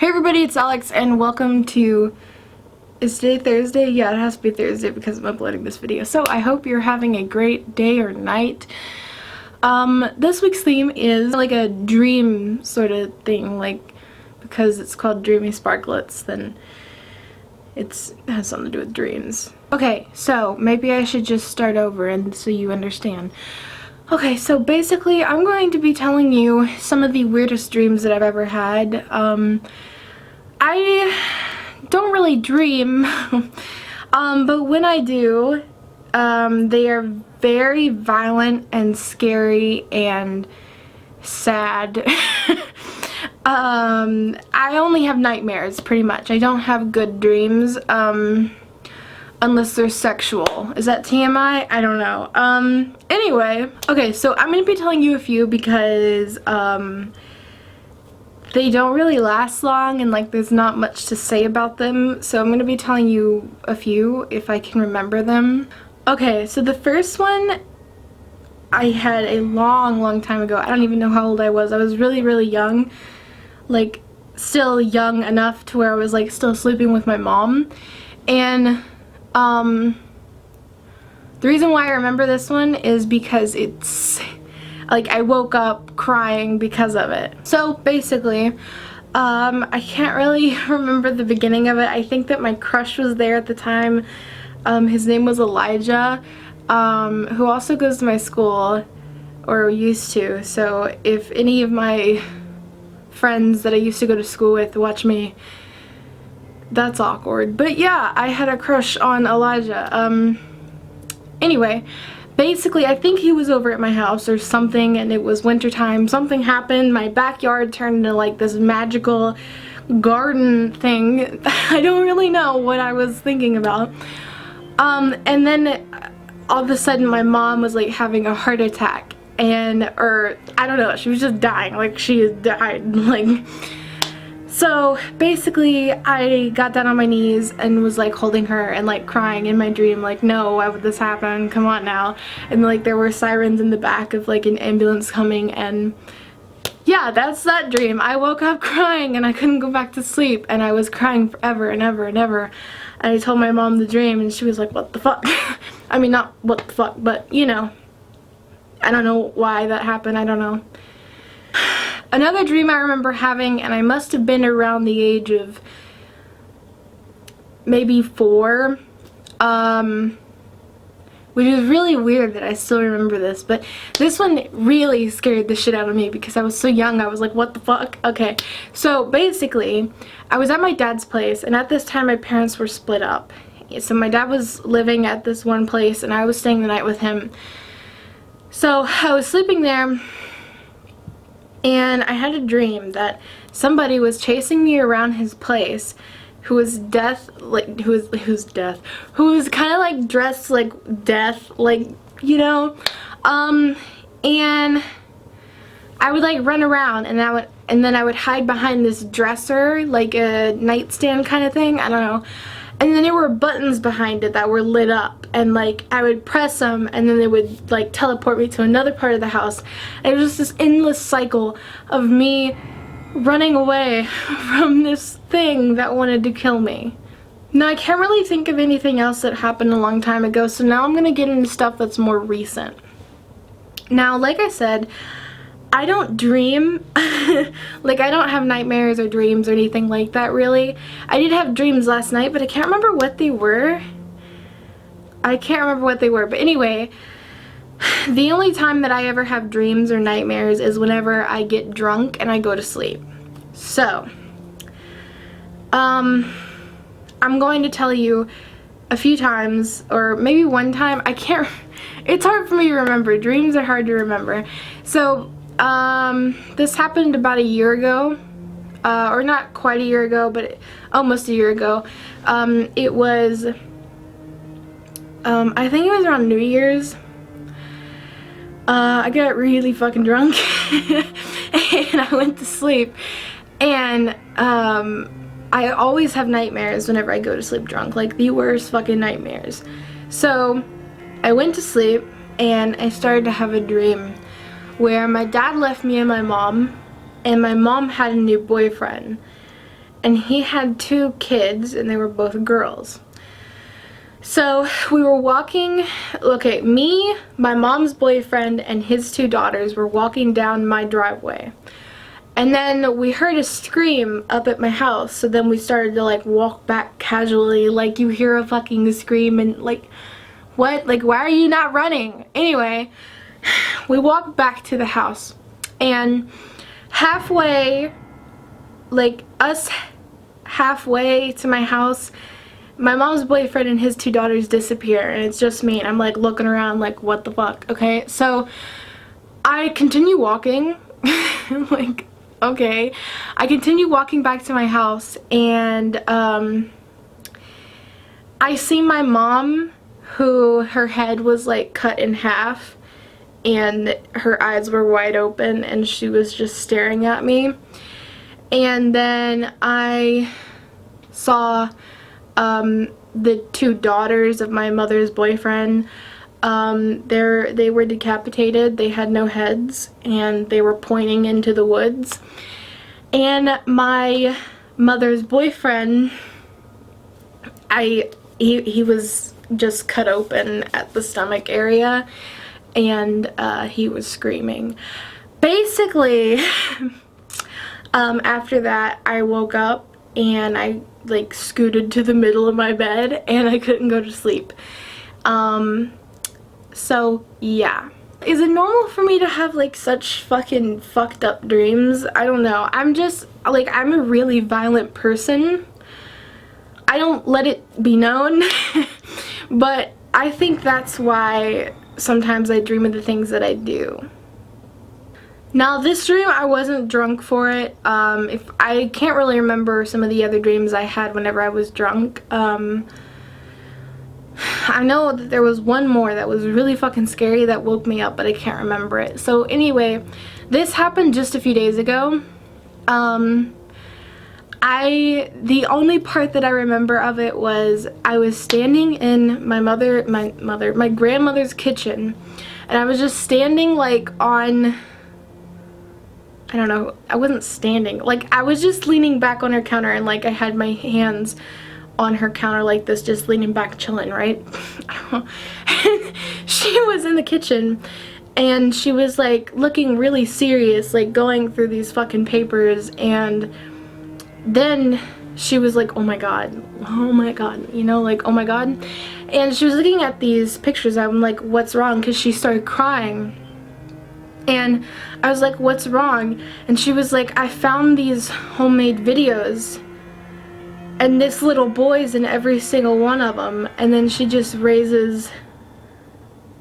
Hey everybody, it's Alex and welcome to, is today Thursday? Yeah, it has to be Thursday because I'm uploading this video. So I hope you're having a great day or night. This week's theme is like a dream sort of thing, like because it's called Dreamy Sparklets, then it has something to do with dreams. Okay, so maybe I should just start over and so you understand. Okay, so basically I'm going to be telling you some of the weirdest dreams that I've ever had. I don't really dream, but when I do, they are very violent and scary and sad. I only have nightmares, pretty much. I don't have good dreams, unless they're sexual. Is that TMI? I don't know. Anyway, okay, so I'm gonna be telling you a few because, they don't really last long and like there's not much to say about them, so I'm gonna be telling you a few if I can remember them. Okay, so the first one I had a long time ago. I don't even know how old I was. I was really young, like still young enough to where I was like still sleeping with my mom. And the reason why I remember this one is because it's like I woke up crying because of it. So basically, I can't really remember the beginning of it. I think that my crush was there at the time. His name was Elijah, who also goes to my school, or used to. So if any of my friends that I used to go to school with watch me, that's awkward. But yeah, I had a crush on Elijah. Anyway, basically, I think he was over at my house or something, and it was wintertime. Something happened. My backyard turned into like this magical garden thing. I don't really know what I was thinking about. And then all of a sudden my mom was like having a heart attack, or I don't know, she was just dying, like she died, like. So basically I got down on my knees and was like holding her and like crying in my dream, like, no, why would this happen, come on now. And like there were sirens in the back of like an ambulance coming, and yeah, that's that dream. I woke up crying and I couldn't go back to sleep, and I was crying forever and ever and ever. And I told my mom the dream and she was like, what the fuck? I mean, not what the fuck, but you know, I don't know why that happened, I don't know. Another dream I remember having, and I must have been around the age of maybe 4, which is really weird that I still remember this, but this one really scared the shit out of me because I was so young. I was like, what the fuck? Okay, so basically I was at my dad's place, and at this time my parents were split up. So my dad was living at this one place and I was staying the night with him. So I was sleeping there, and I had a dream that somebody was chasing me around his place who was death, like, who was kind of like dressed like death, like, you know, and I would like run around, and then I would hide behind this dresser, like a nightstand kind of thing, I don't know. And then there were buttons behind it that were lit up, and like I would press them and then they would like teleport me to another part of the house. And it was just this endless cycle of me running away from this thing that wanted to kill me. Now I can't really think of anything else that happened a long time ago, so now I'm gonna get into stuff that's more recent. Now, like I said, I don't dream. Like, I don't have nightmares or dreams or anything like that, really. I did have dreams last night, but I can't remember what they were. But anyway, the only time that I ever have dreams or nightmares is whenever I get drunk and I go to sleep. So, I'm going to tell you a few times, or maybe one time. I can't, it's hard for me to remember. Dreams are hard to remember. So, this happened about a year ago, or not quite a year ago, but almost a year ago. It was, I think it was around New Year's. I got really fucking drunk and I went to sleep, and, I always have nightmares whenever I go to sleep drunk, like the worst fucking nightmares. So, I went to sleep and I started to have a dream where my dad left me and my mom had a new boyfriend. and he had 2 kids, and they were both girls. So we were walking, okay, me, my mom's boyfriend, and his 2 daughters were walking down my driveway. And then we heard a scream up at my house, so then we started to like walk back casually, like you hear a fucking scream and like, what? Like, why are you not running? Anyway, we walked back to the house, and halfway, like us halfway to my house, my mom's boyfriend and his 2 daughters disappear, and it's just me, and I'm like looking around like, what the fuck? Okay, so I continue walking like, okay, I continue walking back to my house, and I see my mom, who her head was like cut in half and her eyes were wide open, and she was just staring at me. And then I saw the 2 daughters of my mother's boyfriend. They were decapitated, they had no heads, and they were pointing into the woods. And my mother's boyfriend, he was just cut open at the stomach area, and he was screaming. Basically, after that, I woke up and I like scooted to the middle of my bed, and I couldn't go to sleep. So yeah. Is it normal for me to have like such fucking fucked up dreams? I don't know. I'm just like, I'm a really violent person. I don't let it be known. But I think that's why sometimes I dream of the things that I do. Now this dream, I wasn't drunk for it. If I can't really remember some of the other dreams I had whenever I was drunk. I know that there was one more that was really fucking scary that woke me up, but I can't remember it. So anyway, this happened just a few days ago. The only part that I remember of it was I was standing in my grandmother's kitchen, and I was just standing like on, I don't know, I wasn't standing, like I was just leaning back on her counter, and like I had my hands on her counter like this, just leaning back chilling, right? She was in the kitchen, and she was like looking really serious, like going through these fucking papers, and then she was like, oh my god, you know, like, oh my god. And she was looking at these pictures. I'm like, what's wrong? Because she started crying, and I was like, what's wrong? And she was like, I found these homemade videos, and this little boy's in every single one of them. And then she just raises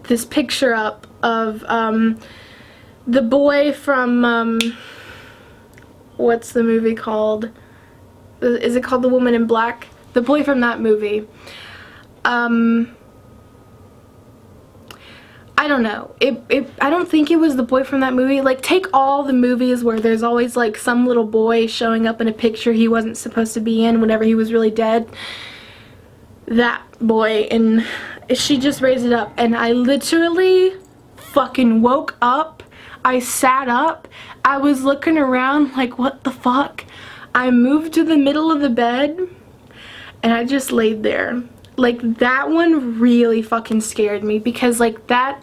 this picture up of the boy from what's the movie called? Is it called The Woman in Black? The boy from that movie. I don't know. I don't think it was the boy from that movie. Like, take all the movies where there's always like some little boy showing up in a picture he wasn't supposed to be in whenever he was really dead. That boy. And she just raised it up, and I literally fucking woke up. I sat up. I was looking around like, what the fuck? I moved to the middle of the bed, and I just laid there. Like, that one really fucking scared me, because like that,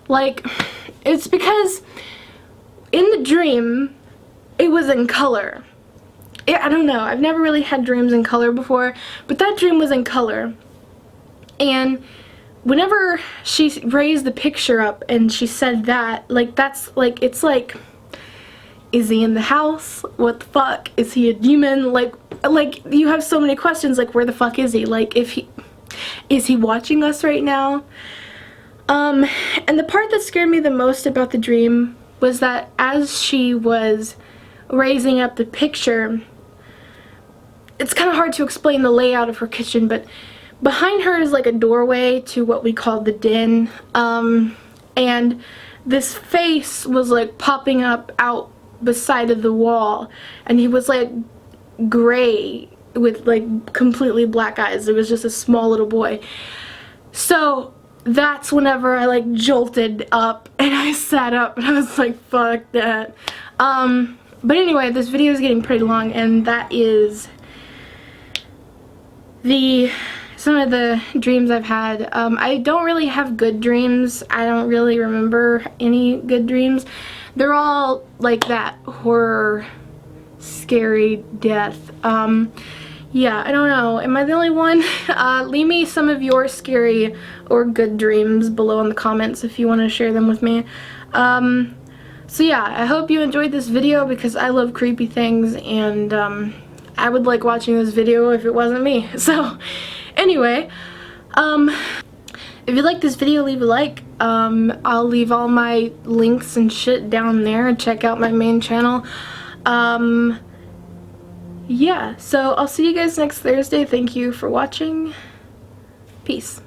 like, it's because in the dream it was in color. I don't know, I've never really had dreams in color before, but that dream was in color. And whenever she raised the picture up and she said that, like, that's like, it's like, is he in the house? What the fuck? Is he a demon? Like you have so many questions, like, where the fuck is he? Like, is he watching us right now? And the part that scared me the most about the dream was that as she was raising up the picture, it's kind of hard to explain the layout of her kitchen, but behind her is like a doorway to what we call the den, and this face was like popping up out beside of the wall, and he was like gray with like completely black eyes. It was just a small little boy. So that's whenever I like jolted up and I sat up and I was like, fuck that. But anyway, this video is getting pretty long, and that is some of the dreams I've had. I don't really have good dreams. I don't really remember any good dreams. They're all like that horror, scary death. Yeah, I don't know. Am I the only one? Leave me some of your scary or good dreams below in the comments if you want to share them with me. So yeah, I hope you enjoyed this video because I love creepy things, and I would like watching this video if it wasn't me. So anyway, if you like this video, leave a like. I'll leave all my links and shit down there. Check out my main channel. Yeah, so I'll see you guys next Thursday. Thank you for watching. Peace.